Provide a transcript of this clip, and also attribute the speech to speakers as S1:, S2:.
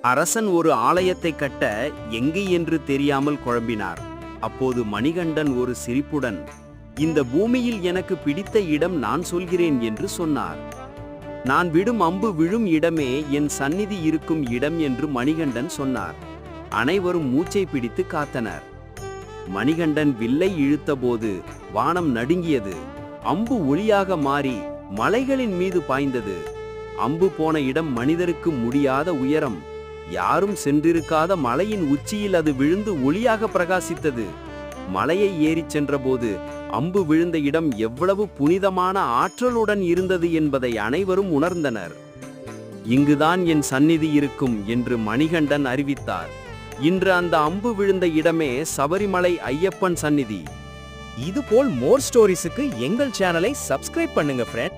S1: அரசன் ஒரு ஆலயத்தை கட்ட எங்கே என்று தெரியாமல் குழம்பினார். அப்போது மணிகண்டன் ஒரு சிரிப்புடன், இந்த பூமியில் எனக்கு பிடித்த இடம் நான் சொல்கிறேன் என்று சொன்னார். நான் விடும் அம்பு விழும் இடமே என் சந்நிதி இருக்கும் இடம் என்று மணிகண்டன் சொன்னார். அனைவரும் மூச்சை பிடித்து காத்தனர். மணிகண்டன் வில்லை இழுத்தபோது வானம் நடுங்கியது. அம்பு ஒளியாக மாறி மலைகளின் மீது பாய்ந்தது. அம்பு போன இடம் மனிதருக்கு முடியாத உயரம். யாரும் சென்றிருக்காத மலையின் உச்சியில் அது விழுந்து ஒளியாக பிரகாசித்தது. மலையை ஏறிச் சென்றபோது அம்பு விழுந்த இடம் எவ்வளவு புனிதமான ஆற்றலுடன் இருந்தது என்பதை அனைவரும் உணர்ந்தனர். இங்குதான் என் சந்நிதி இருக்கும் என்று மணிகண்டன் அறிவித்தார். இன்று அந்த அம்பு விழுந்த இடமே சபரிமலை ஐயப்பன் சந்நிதி.
S2: இதுபோல் மோர் ஸ்டோரிஸுக்கு எங்கள் சேனலை சப்ஸ்கிரைப் பண்ணுங்க ஃப்ரெண்ட்.